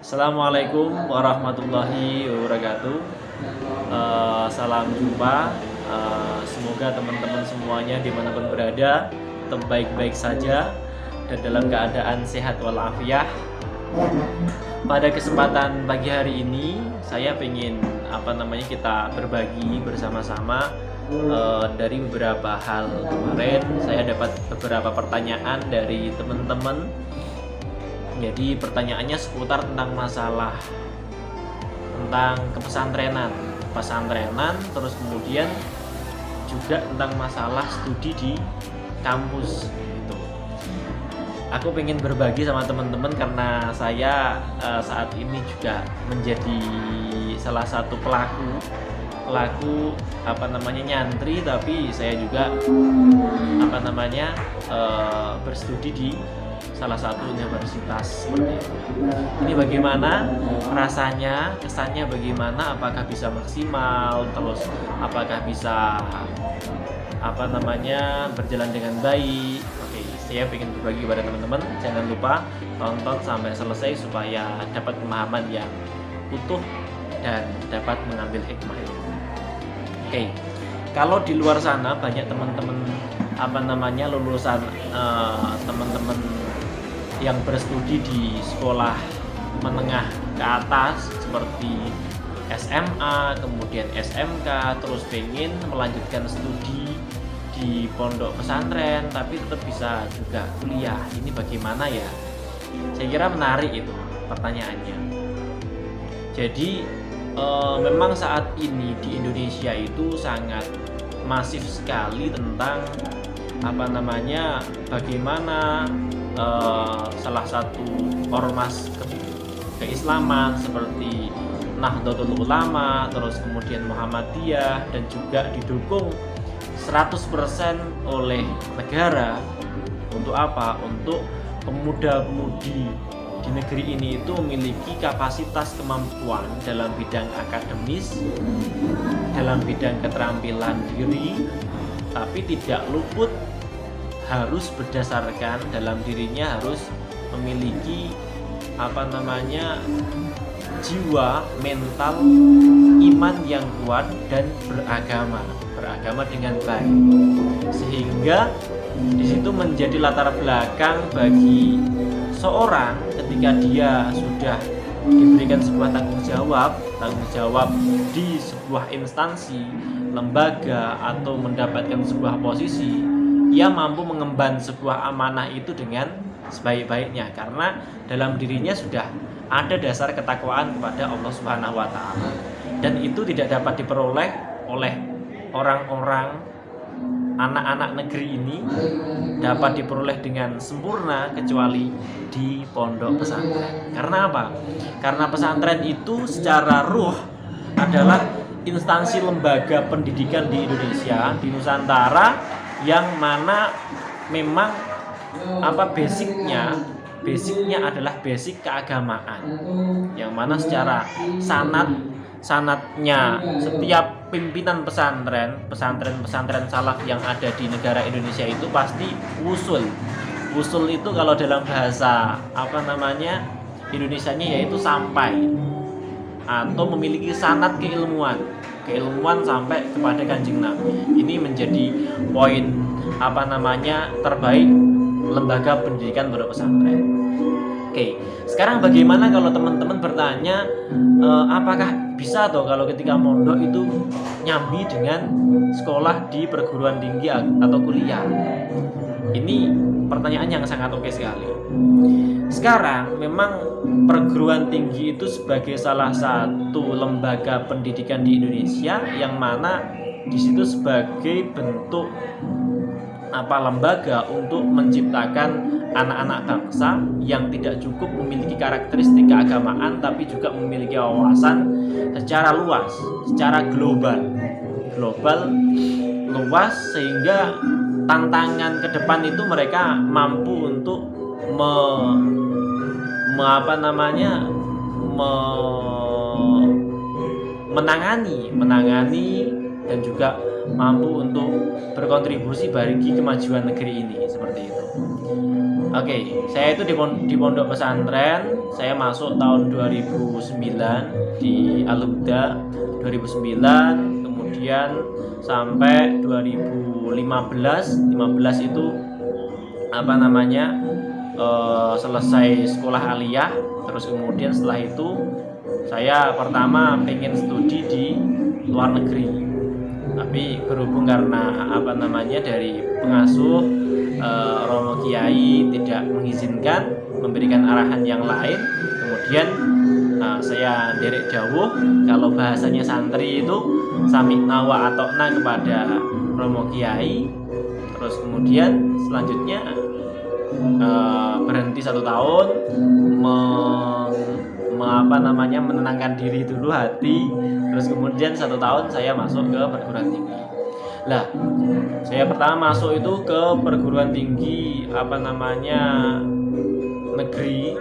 Assalamualaikum warahmatullahi wabarakatuh. Salam jumpa. Semoga teman-teman semuanya dimanapun berada tetap baik-baik saja dan dalam keadaan sehat walafiat. Pada kesempatan pagi hari ini saya ingin kita berbagi bersama-sama dari beberapa hal. Kemarin saya dapat beberapa pertanyaan dari teman-teman. Jadi pertanyaannya seputar tentang masalah tentang pesantrenan, terus kemudian juga tentang masalah studi di kampus gitu. Aku pengen berbagi sama teman-teman karena saya saat ini juga menjadi salah satu pelaku nyantri, tapi saya juga berstudi di salah satu universitas seperti itu. Ini bagaimana rasanya, kesannya bagaimana, apakah bisa maksimal, terus apakah bisa berjalan dengan baik. Oke, saya ingin berbagi kepada teman-teman. Jangan lupa tonton sampai selesai supaya dapat pemahaman yang utuh dan dapat mengambil hikmahnya. Oke, kalau di luar sana banyak teman-teman lulusan teman-teman yang berstudi di sekolah menengah ke atas seperti SMA, kemudian SMK, terus pengen melanjutkan studi di pondok pesantren tapi tetap bisa juga kuliah. Ini bagaimana ya? Saya kira menarik itu pertanyaannya. Jadi memang saat ini di Indonesia itu sangat masif sekali tentang bagaimana salah satu ormas keislaman seperti Nahdlatul Ulama, terus kemudian Muhammadiyah, dan juga didukung 100% oleh negara. Untuk apa? Untuk pemuda-pemudi di negeri ini itu memiliki kapasitas kemampuan dalam bidang akademis, dalam bidang keterampilan diri, tapi tidak luput harus berdasarkan dalam dirinya harus memiliki jiwa, mental, iman yang kuat dan beragama dengan baik, sehingga di situ menjadi latar belakang bagi seorang ketika dia sudah diberikan sebuah tanggung jawab di sebuah instansi, lembaga, atau mendapatkan sebuah posisi, ia mampu mengemban sebuah amanah itu dengan sebaik-baiknya karena dalam dirinya sudah ada dasar ketakwaan kepada Allah Subhanahu wa taala. Dan itu tidak dapat diperoleh oleh orang-orang anak-anak negeri ini, dapat diperoleh dengan sempurna kecuali di pondok pesantren. Karena apa? Karena pesantren itu secara ruh adalah instansi lembaga pendidikan di Indonesia, di Nusantara, yang mana memang basicnya adalah basic keagamaan, yang mana secara sanatnya setiap pimpinan pesantren salaf yang ada di negara Indonesia itu pasti usul itu kalau dalam bahasa Indonesianya yaitu sampai atau memiliki sanad keilmuan sampai kepada Kanjeng Nabi. Ini menjadi poin terbaik lembaga pendidikan pondok pesantren. Oke, sekarang bagaimana kalau teman-teman bertanya apakah bisa kalau ketika mondok itu nyambi dengan sekolah di perguruan tinggi atau kuliah? Ini pertanyaan yang sangat oke sekali. Sekarang memang perguruan tinggi itu sebagai salah satu lembaga pendidikan di Indonesia yang mana di situ sebagai bentuk lembaga untuk menciptakan anak-anak bangsa yang tidak cukup memiliki karakteristik keagamaan tapi juga memiliki wawasan secara luas, secara global luas, sehingga tantangan ke depan itu mereka mampu untuk menangani dan juga mampu untuk berkontribusi bagi kemajuan negeri ini, seperti itu. Oke, saya itu di pondok pesantren. Saya masuk tahun 2009 di Al-Huda 2009, kemudian sampai 2015 itu apa namanya selesai sekolah aliyah. Terus kemudian setelah itu saya pertama pengen studi di luar negeri, tapi berhubung karena apa namanya dari pengasuh Romo Kiai tidak mengizinkan, memberikan arahan yang lain, kemudian saya derek dawuh kalau bahasanya santri itu sami'na wa ata'na kepada Romo Kiai. Terus kemudian selanjutnya berhenti 1 tahun, menenangkan diri dulu hati. Terus kemudian 1 tahun saya masuk ke perguruan tinggi. Lah, saya pertama masuk itu ke perguruan tinggi negeri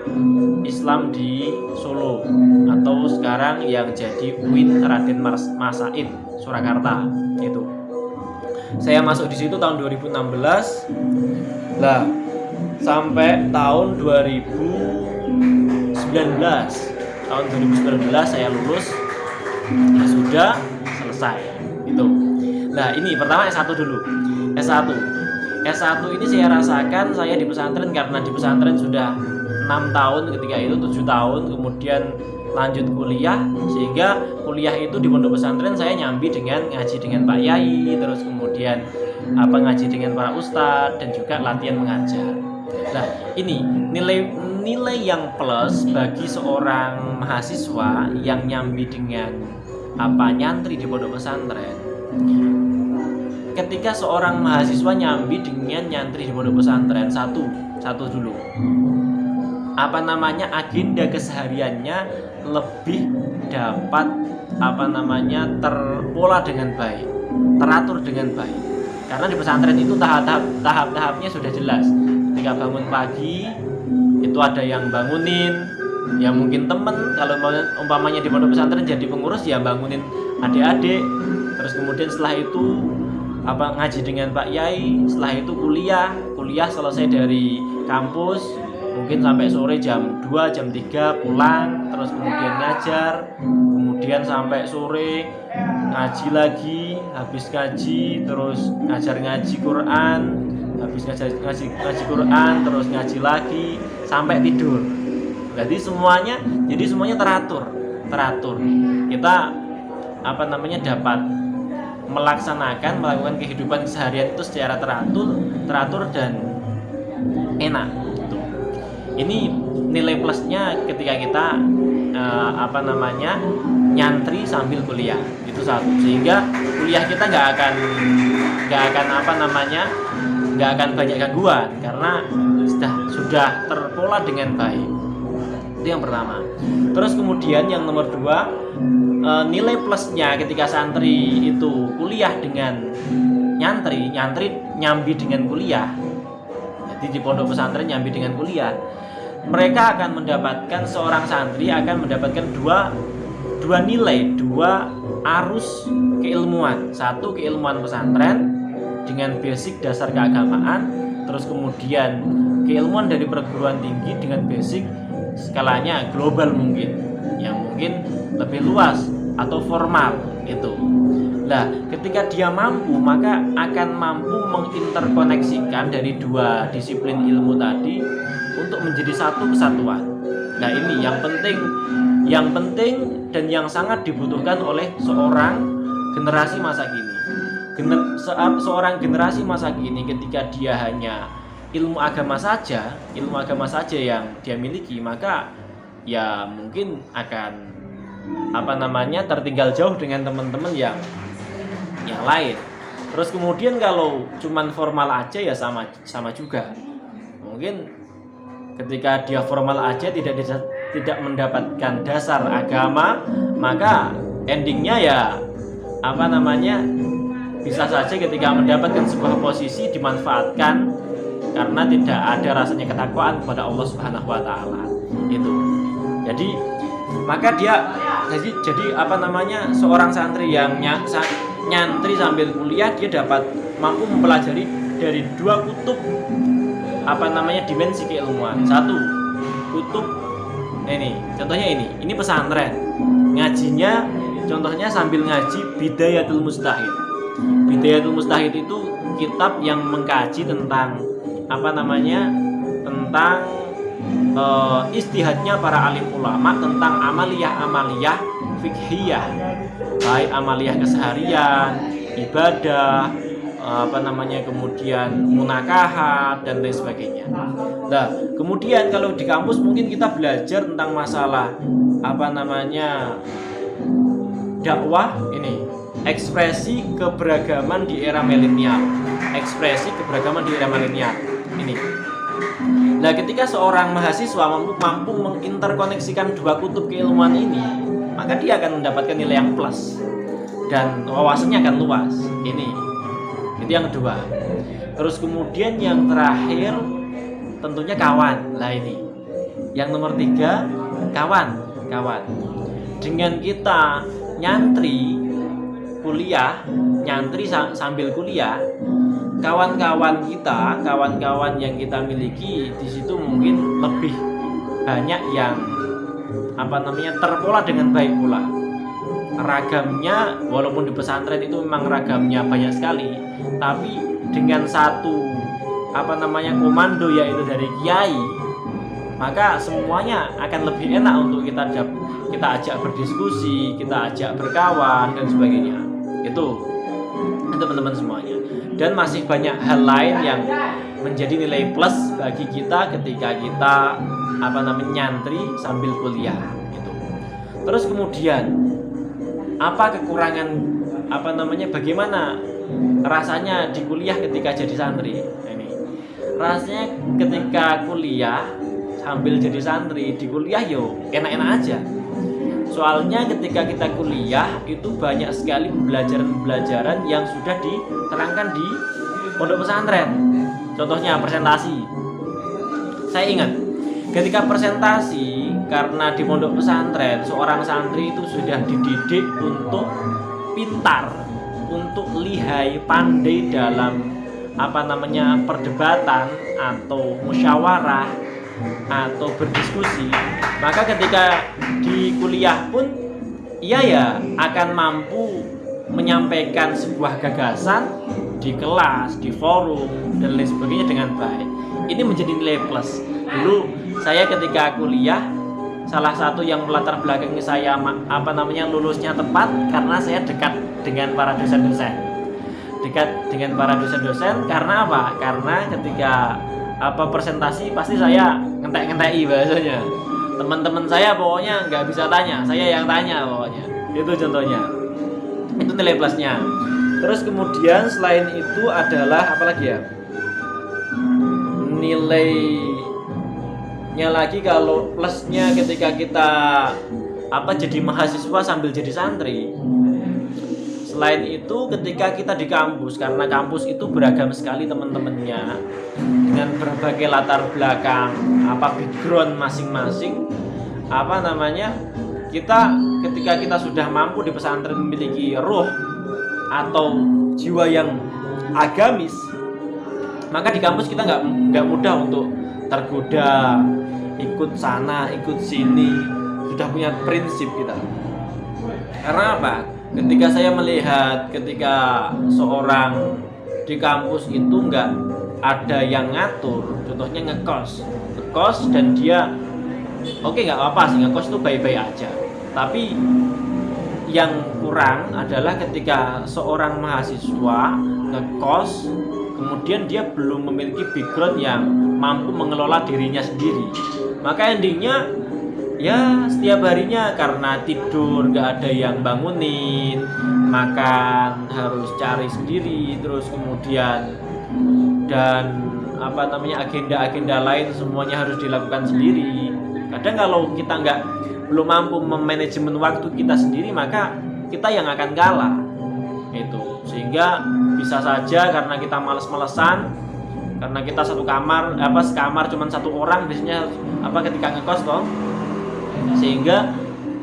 Islam di Solo, atau sekarang yang jadi UIN Raden Masaid Surakarta itu. Saya masuk di situ tahun 2016. Lah, sampai tahun 2019 saya lulus, ya sudah selesai itu. Nah, ini pertama S1 dulu. S1 ini saya rasakan saya di pesantren, karena di pesantren sudah 6 tahun, ketika itu 7 tahun, kemudian lanjut kuliah, sehingga kuliah itu di pondok pesantren saya nyambi dengan ngaji dengan Pak Yai, terus kemudian ngaji dengan para ustadz, dan juga latihan mengajar. Nah, ini nilai yang plus bagi seorang mahasiswa yang nyambi dengan nyantri di pondok pesantren. Ketika seorang mahasiswa nyambi dengan nyantri di pondok pesantren, satu dulu, agenda kesehariannya lebih dapat terpola dengan baik, teratur dengan baik. Karena di pesantren itu tahap-tahapnya sudah jelas. Ketika bangun pagi itu ada yang bangunin, ya mungkin temen, kalau umpamanya di pondok pesantren jadi pengurus ya bangunin adik-adik. Terus kemudian setelah itu ngaji dengan Pak Yai, setelah itu kuliah selesai dari kampus mungkin sampai sore jam 2 jam 3 pulang, terus kemudian ngajar, kemudian sampai sore ngaji lagi, habis ngaji terus ngaji Quran, habis ngaji Quran terus ngaji lagi sampai tidur. Jadi semuanya teratur. Kita dapat melakukan kehidupan seharian itu secara teratur dan enak. Ini nilai plusnya ketika kita nyantri sambil kuliah, itu satu, sehingga kuliah kita nggak akan banyak gangguan karena sudah terpola dengan baik. Itu yang pertama. Terus kemudian yang nomor 2, nilai plusnya ketika santri itu kuliah dengan nyantri nyambi dengan kuliah. Jadi di pondok pesantren nyambi dengan kuliah, mereka akan mendapatkan, seorang santri akan mendapatkan dua nilai, 2 arus keilmuan. 1 keilmuan pesantren dengan basic dasar keagamaan, terus kemudian keilmuan dari perguruan tinggi dengan basic skalanya global, yang mungkin lebih luas atau formal itu. Nah, ketika dia mampu, maka akan mampu menginterkoneksikan dari 2 disiplin ilmu tadi untuk menjadi satu kesatuan. Nah, ini yang penting dan yang sangat dibutuhkan oleh seorang generasi masa kini. Seorang generasi masa kini ketika dia hanya ilmu agama saja yang dia miliki, maka ya mungkin akan tertinggal jauh dengan teman-teman yang lain. Terus kemudian kalau cuman formal aja ya sama juga. Mungkin ketika dia formal aja tidak mendapatkan dasar agama, maka endingnya ya bisa saja ketika mendapatkan sebuah posisi dimanfaatkan karena tidak ada rasanya ketakwaan kepada Allah Subhanahu wa taala. Itu. Jadi seorang santri yang nyantri sambil kuliah, dia dapat mampu mempelajari dari 2 kutub dimensi keilmuan. Satu, kutub ini contohnya, ini pesantren, ngajinya contohnya sambil ngaji Bidayatul Mustahid. Bidayatul Mustahid itu kitab yang mengkaji tentang tentang istihadnya para alim ulama tentang amaliyah fikhiyah, baik amaliyah keseharian, ibadah, kemudian munakahat dan lain sebagainya. Nah, kemudian kalau di kampus mungkin kita belajar tentang masalah dakwah ini, ekspresi keberagaman di era milenial. Ini. Nah, ketika seorang mahasiswa mampu menginterkoneksikan dua kutub keilmuan ini, maka dia akan mendapatkan nilai yang plus dan wawasannya akan luas. Itu yang kedua. Terus kemudian yang terakhir tentunya kawan. Lah ini. Yang nomor 3, kawan. Dengan kita nyantri sambil kuliah, kawan-kawan yang kita miliki di situ mungkin lebih banyak yang terpola dengan baik pula. Ragamnya walaupun di pesantren itu memang ragamnya banyak sekali, tapi dengan satu komando yaitu dari kiai, maka semuanya akan lebih enak untuk kita ajak berdiskusi, kita ajak berkawan dan sebagainya. Itu teman-teman semuanya. Dan masih banyak hal lain yang menjadi nilai plus bagi kita ketika kita nyantri sambil kuliah gitu. Terus kemudian apa kekurangan bagaimana rasanya di kuliah ketika jadi santri? Ini rasanya ketika kuliah sambil jadi santri di kuliah enak-enak aja. Soalnya ketika kita kuliah itu banyak sekali pembelajaran yang sudah diterangkan di pondok pesantren. Contohnya presentasi. Saya ingat ketika presentasi, karena di pondok pesantren seorang santri itu sudah dididik untuk pintar, untuk lihai, pandai dalam perdebatan atau musyawarah atau berdiskusi. Maka ketika di kuliah pun ia akan mampu menyampaikan sebuah gagasan di kelas, di forum dan lain sebagainya dengan baik. Ini menjadi nilai plus. Dulu saya ketika kuliah, salah satu yang melatar belakangi saya lulusnya tepat karena saya dekat dengan para dosen-dosen. Karena apa? Karena ketika presentasi pasti saya ngentek-ngenteki bahasanya. Teman-teman saya pokoknya nggak bisa tanya, saya yang tanya pokoknya. Itu contohnya. Itu nilai plusnya. Terus kemudian selain itu adalah apa lagi ya? Nilainya lagi kalau plusnya ketika kita jadi mahasiswa sambil jadi santri. Selain itu ketika kita di kampus, karena kampus itu beragam sekali teman-temannya dengan berbagai latar belakang, background masing-masing, kita ketika kita sudah mampu di pesantren memiliki ruh atau jiwa yang agamis, maka di kampus kita nggak mudah untuk tergoda ikut sana ikut sini, sudah punya prinsip kita. Karena apa? Ketika saya melihat ketika seorang di kampus itu nggak ada yang ngatur, contohnya ngekos dan dia oke, nggak apa-apa sih, ngekos itu baik-baik aja. Tapi yang kurang adalah ketika seorang mahasiswa ngekos kemudian dia belum memiliki background yang mampu mengelola dirinya sendiri, maka endingnya ya setiap harinya karena tidur nggak ada yang bangunin, makan harus cari sendiri, terus kemudian dan agenda-agenda lain semuanya harus dilakukan sendiri. Kadang kalau kita belum mampu memanajemen waktu kita sendiri, maka kita yang akan kalah itu. Sehingga bisa saja karena kita malas-malesan, karena kita satu kamar, sekamar cuma satu orang biasanya ketika ngekos toh, sehingga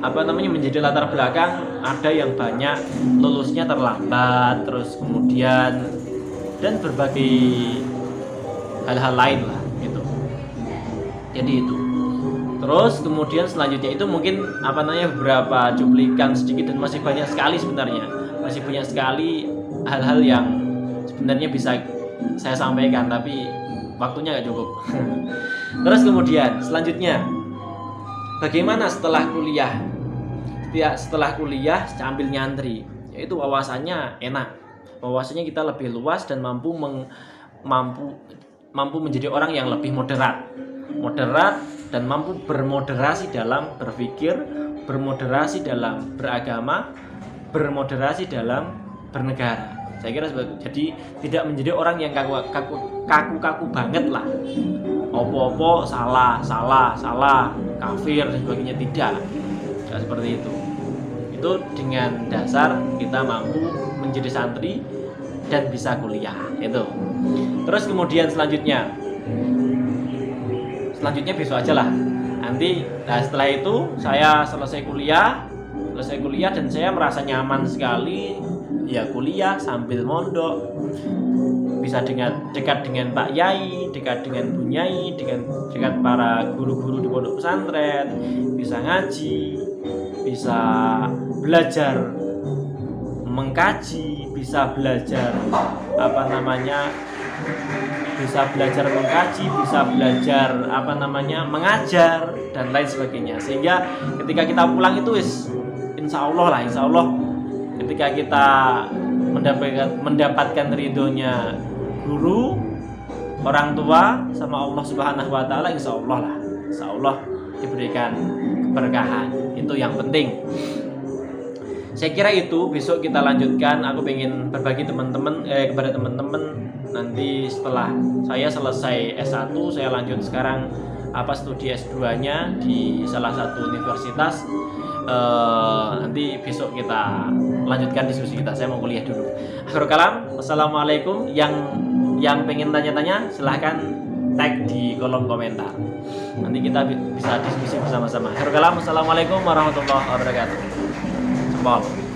menjadi latar belakang ada yang banyak lulusnya terlambat, terus kemudian dan berbagai hal-hal lain lah Jadi itu. Terus kemudian selanjutnya itu mungkin beberapa cuplikan sedikit, dan masih banyak sekali sebenarnya. Masih banyak sekali hal-hal yang sebenarnya bisa saya sampaikan, tapi waktunya nggak cukup. Terus kemudian selanjutnya, bagaimana setelah kuliah? Setelah kuliah sambil nyantri, yaitu wawasannya enak, wawasannya kita lebih luas dan mampu menjadi orang yang lebih moderat dan mampu bermoderasi dalam berpikir, bermoderasi dalam beragama, bermoderasi dalam bernegara. Saya kira jadi tidak menjadi orang yang kaku banget lah. Opo-opo salah, kafir dan sebagainya, tidak seperti itu. Itu dengan dasar kita mampu menjadi santri dan bisa kuliah itu. Terus kemudian selanjutnya besok aja lah nanti. Nah, setelah itu saya selesai kuliah dan saya merasa nyaman sekali ya kuliah sambil mondok, bisa dekat dengan Pak Yai, dekat dengan Bu Nyai, dekat para guru-guru di pondok pesantren, bisa ngaji, bisa belajar mengkaji, bisa belajar mengkaji, bisa belajar mengajar dan lain sebagainya. Sehingga ketika kita pulang itu insya Allah ketika kita mendapatkan ridhonya guru, orang tua sama Allah Subhanahu wa taala, insya Allah diberikan keberkahan. Itu yang penting. Saya kira itu, besok kita lanjutkan. Aku pengen berbagi kepada teman-teman nanti setelah saya selesai S1, saya lanjut sekarang studi S2-nya di salah satu universitas. Nanti besok kita lanjutkan diskusi kita. Saya mau kuliah dulu. Akhirul kalam, wassalamualaikum. Yang pengen tanya-tanya silahkan tag di kolom komentar. Nanti kita bisa diskusi bersama-sama. Akhirul kalam, wassalamualaikum warahmatullahi wabarakatuh. Jempol.